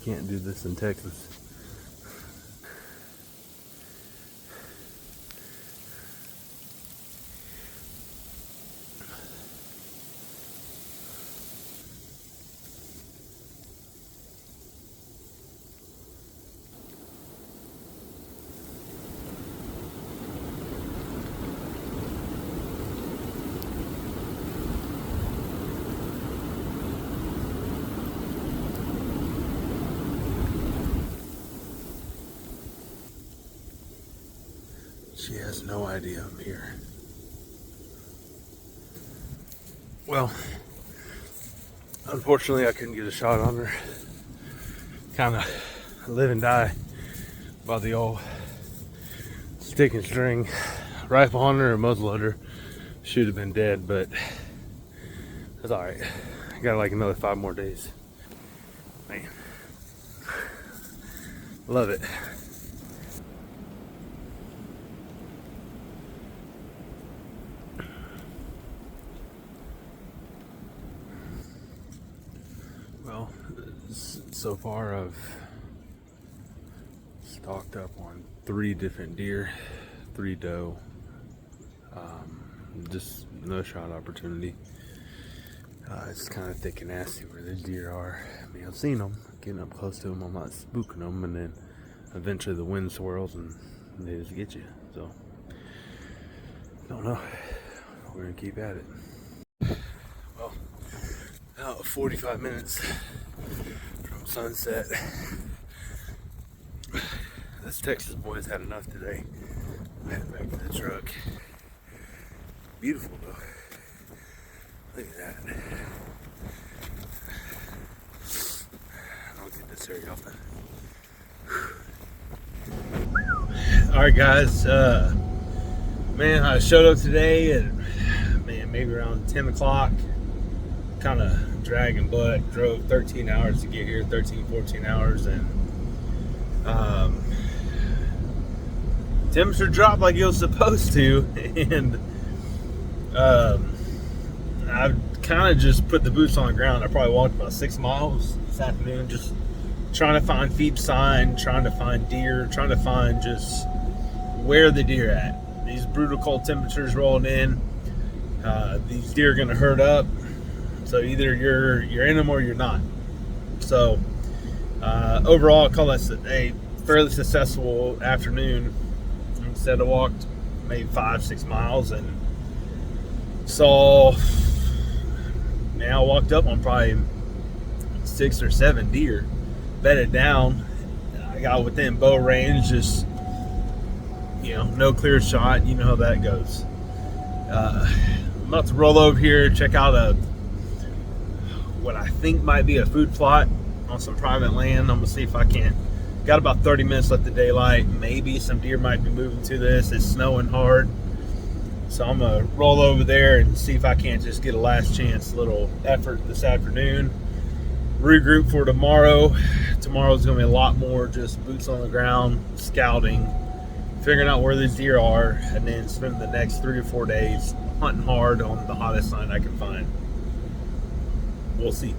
can't do this in Texas. She has no idea I'm here. Well, unfortunately I couldn't get a shot on her. Kind of live and die by the old stick and string rifle on her or muzzleloader. Should have been dead, but that's alright. I got like another 5 more days. Man, love it. Well, so far I've stocked up on 3 different deer, 3 doe, just no shot opportunity. It's kind of thick and nasty where the deer are. I mean, I've seen them, getting up close to them, I'm not spooking them, and then eventually the wind swirls and they just get you. So, don't know. We're gonna keep at it. Well, about 45 minutes from sunset. This Texas boy's had enough today. I'm heading back to the truck. Beautiful though. Look at that. I don't get this very often. Alright guys, man, I showed up today and man, maybe around 10 o'clock. Kind of dragging butt. Drove 13 hours to get here, 14 hours, and temperature dropped like it was supposed to, and I've kind of just put the boots on the ground. I probably walked about 6 miles this afternoon, just trying to find feed sign, trying to find deer, trying to find just where the deer at. These brutal cold temperatures rolling in, these deer are gonna herd up. So either you're in them or you're not. So overall, I call this a fairly successful afternoon. Instead, I walked maybe 5-6 miles and saw. Now I walked up on probably 6 or 7 deer, bedded down. I got within bow range, just no clear shot. You know how that goes. I'm about to roll over here, check out what I think might be a food plot on some private land. I'm gonna see if I can't. Got about 30 minutes left of daylight. Maybe some deer might be moving to this. It's snowing hard, so I'm gonna roll over there and see if I can't just get a last chance little effort this afternoon. Regroup for tomorrow. Tomorrow's gonna be a lot more just boots on the ground, scouting, figuring out where these deer are, and then spend the next 3 or 4 days hunting hard on the hottest sign I can find. We'll see.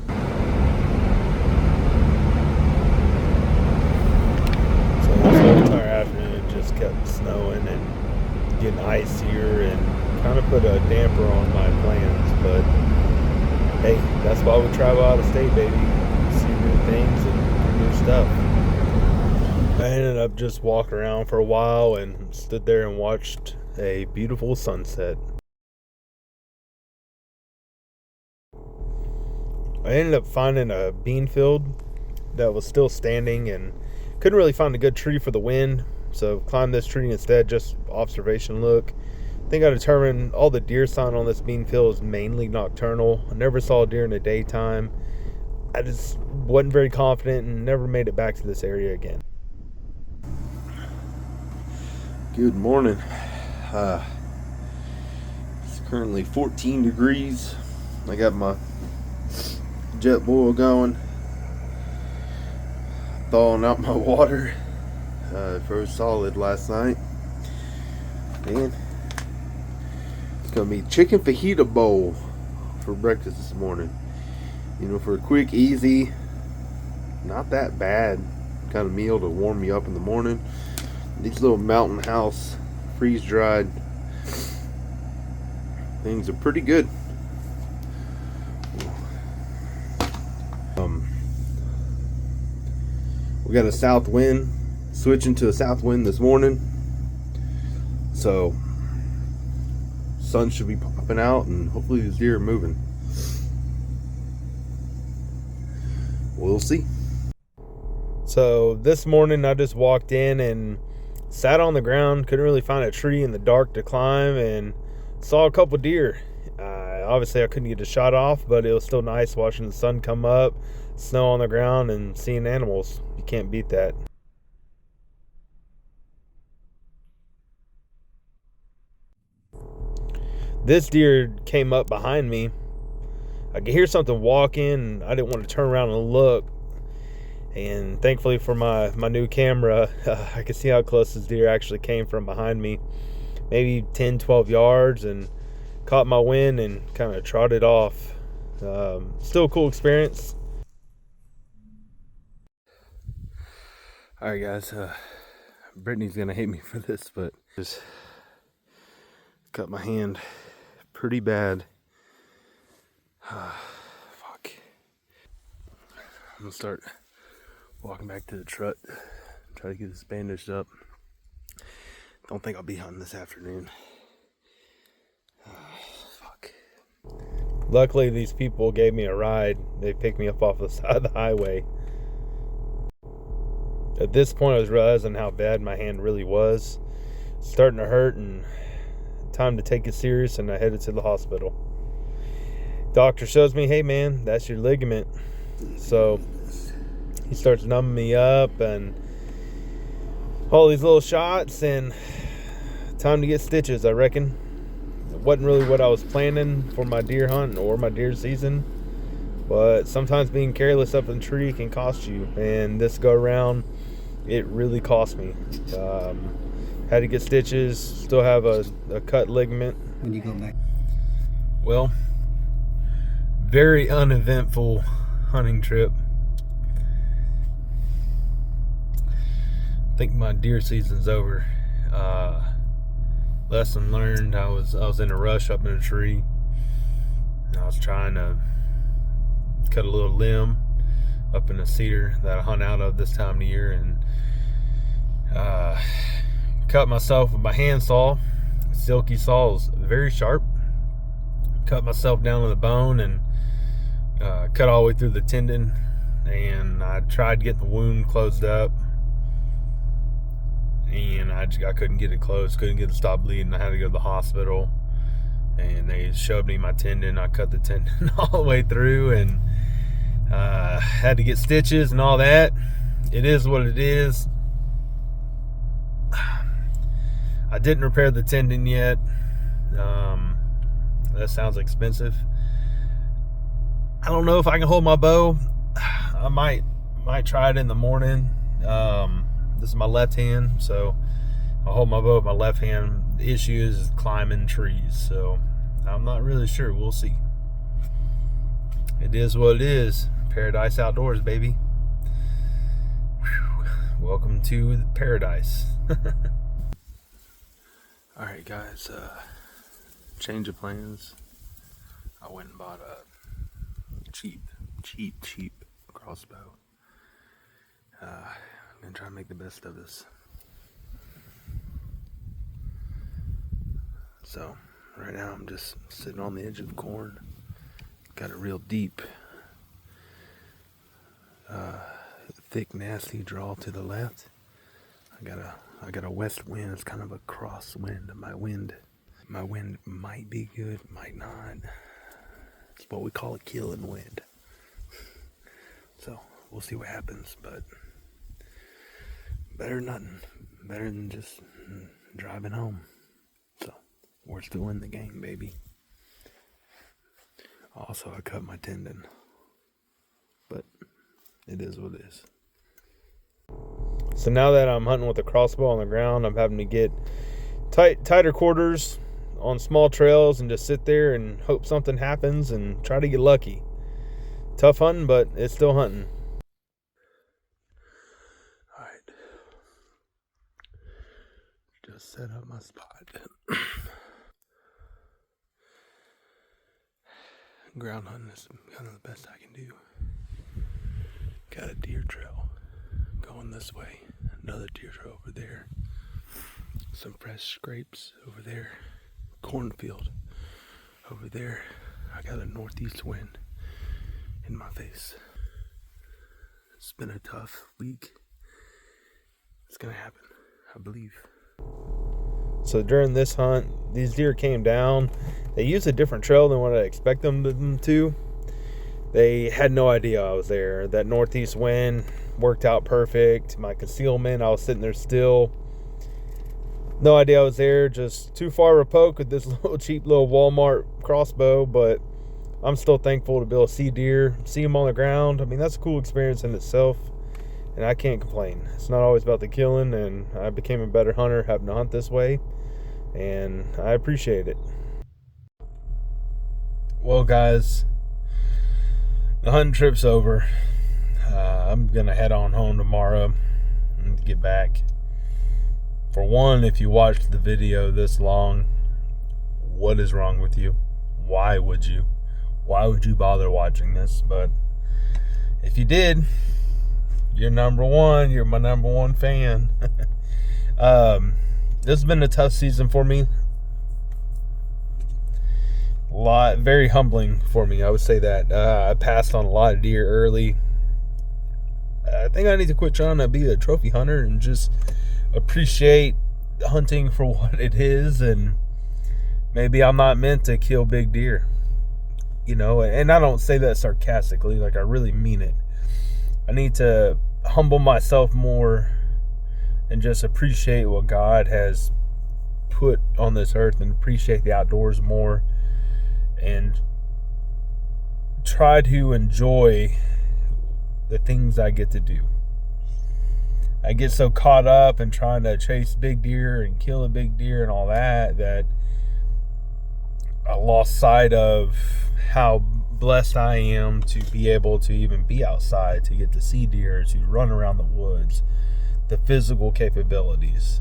So this whole entire afternoon just kept snowing and getting icier and kind of put a damper on my plans. But hey, that's why we travel out of state, baby. See new things and new stuff. I ended up just walking around for a while and stood there and watched a beautiful sunset. I ended up finding a bean field that was still standing and couldn't really find a good tree for the wind, so climbed this tree instead, just observation look. I think I determined all the deer sign on this bean field is mainly nocturnal. I never saw a deer in the daytime. I just wasn't very confident and never made it back to this area again. Good morning. It's currently 14 degrees. I got my jet boil going, thawing out my water. Froze solid last night, and it's gonna be chicken fajita bowl for breakfast this morning. For a quick, easy, not that bad kind of meal to warm me up in the morning. These little mountain house freeze dried things are pretty good. We got a south wind, switching to a south wind this morning, so sun should be popping out and hopefully the deer are moving. We'll see. So this morning I just walked in and sat on the ground, couldn't really find a tree in the dark to climb, and saw a couple deer. Obviously I couldn't get a shot off, but it was still nice watching the sun come up, snow on the ground, and seeing animals. You can't beat that. This deer came up behind me. I could hear something walking, and I didn't want to turn around and look. And thankfully for my new camera, I could see how close this deer actually came from behind me. Maybe 10-12 yards, and caught my wind and kind of trotted off. Still a cool experience. Alright guys, Brittany's gonna hate me for this, but just cut my hand pretty bad. Fuck. I'm gonna start walking back to the truck, try to get this bandaged up. Don't think I'll be hunting this afternoon. Fuck. Luckily these people gave me a ride. They picked me up off the side of the highway. At this point I was realizing how bad my hand really was. It's starting to hurt, and time to take it serious, and I headed to the hospital. Doctor shows me, hey man, that's your ligament. So he starts numbing me up and all these little shots, and time to get stitches, I reckon. It wasn't really what I was planning for my deer hunt or my deer season, but sometimes being careless up in the tree can cost you, and this go around it really cost me. Had to get stitches, still have a cut ligament. When you go back. Well, very uneventful hunting trip. I think my deer season's over. Lesson learned. I was in a rush up in a tree. I was trying to cut a little limb up in a cedar that I hunt out of this time of year, and cut myself with my handsaw. Silky saw is very sharp. Cut myself down to the bone and cut all the way through the tendon, and I tried to get the wound closed up, and I couldn't get it closed, couldn't get it to stop bleeding. I had to go to the hospital, and they showed me my tendon. I cut the tendon all the way through, and had to get stitches and all that. It is what it is. I didn't repair the tendon yet. That sounds expensive. I don't know if I can hold my bow. I might try it in the morning. This is my left hand, so I'll hold my bow with my left hand. The issue is climbing trees, so I'm not really sure. We'll see. It is what it is. Paradise outdoors, baby. Whew. Welcome to paradise. Alright guys, change of plans. I went and bought a cheap crossbow. I'm gonna try and make the best of this. So right now I'm just sitting on the edge of the corn. Got a real deep, thick, nasty draw to the left. I got a west wind. It's kind of a cross wind. My wind might be good, might not. It's what we call a killing wind. So we'll see what happens, but better than nothing. Better than just driving home. So we're still in the game, baby. Also, I cut my tendon, but it is what it is. So now that I'm hunting with a crossbow on the ground, I'm having to get tighter quarters on small trails and just sit there and hope something happens and try to get lucky. Tough hunting, but it's still hunting. to set up my spot. Ground hunting is kind of the best I can do. Got a deer trail going this way, another deer trail over there, some fresh scrapes over there, cornfield over there. I got a northeast wind in my face. It's been a tough week. It's gonna happen, I believe. So during this hunt, these deer came down. They used a different trail than what I expect them to. They had no idea I was there. That northeast wind worked out perfect. My concealment, I was sitting there still. No idea I was there. Just too far of a poke with this little cheap little Walmart crossbow. But I'm still thankful to be able to see deer, see them on the ground. I mean, that's a cool experience in itself. And I can't complain. It's not always about the killing. And I became a better hunter having to hunt this way. And I appreciate it. Well, guys, the hunting trip's over. I'm going to head on home tomorrow and get back. For one, if you watched the video this long, what is wrong with you? Why would you? Why would you bother watching this? But if you did, you're number one. You're my number one fan. This has been a tough season for me. Very humbling for me, I would say that. I passed on a lot of deer early. I think I need to quit trying to be a trophy hunter and just appreciate hunting for what it is. And maybe I'm not meant to kill big deer, and I don't say that sarcastically, like I really mean it. I need to humble myself more and just appreciate what God has put on this earth and appreciate the outdoors more and try to enjoy the things I get to do. I get so caught up in trying to chase big deer and kill a big deer and all that I lost sight of how blessed I am to be able to even be outside, to get to see deer, to run around the woods, the physical capabilities.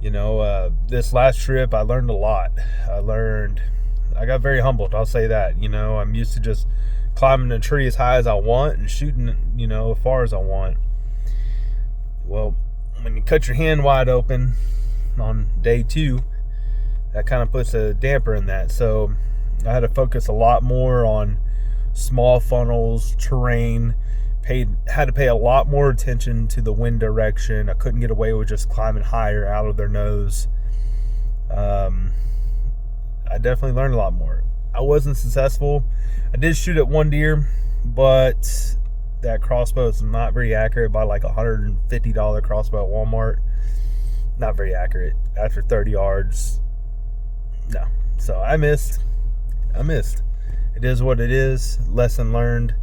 This last trip, I learned a lot. I got very humbled, I'll say that. I'm used to just climbing a tree as high as I want and shooting, as far as I want. Well, when you cut your hand wide open on day 2, that kind of puts a damper in that. So I had to focus a lot more on small funnels, terrain, had to pay a lot more attention to the wind direction. I couldn't get away with just climbing higher out of their nose. I definitely learned a lot more. I wasn't successful. I did shoot at one deer, but that crossbow is not very accurate. By like $150 crossbow at Walmart. Not very accurate. After 30 yards, no. So I missed. It is what it is. Lesson learned.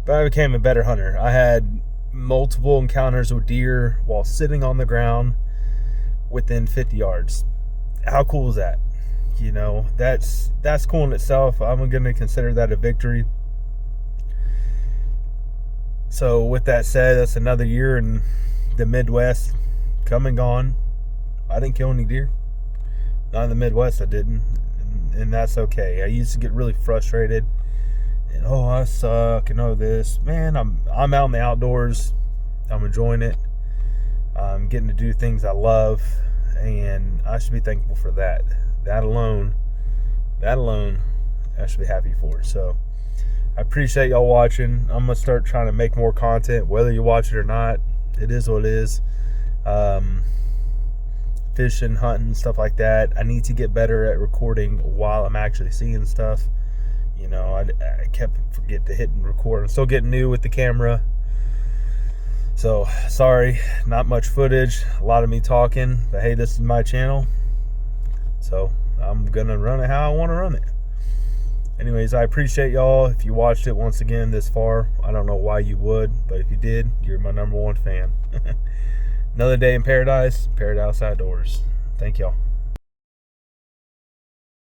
But I became a better hunter. I had multiple encounters with deer while sitting on the ground within 50 yards. How cool is that? That's cool in itself. I'm going to consider that a victory. So with that said, that's another year in the Midwest come and gone. I didn't kill any deer. Not in the Midwest, I didn't. And that's okay. I used to get really frustrated. And I suck and this. Man, I'm out in the outdoors. I'm enjoying it. I'm getting to do things I love. And I should be thankful for that. That alone, I should be happy for. So I appreciate y'all watching. I'm going to start trying to make more content, whether you watch it or not. It is what it is. Fishing, hunting, stuff like that. I need to get better at recording while I'm actually seeing stuff. I kept forget to hit and record. I'm still getting new with the camera. So, sorry, not much footage. A lot of me talking. But hey, this is my channel. So, I'm going to run it how I want to run it. Anyways, I appreciate y'all. If you watched it once again this far, I don't know why you would. But if you did, you're my number one fan. Another day in paradise outdoors. Thank y'all.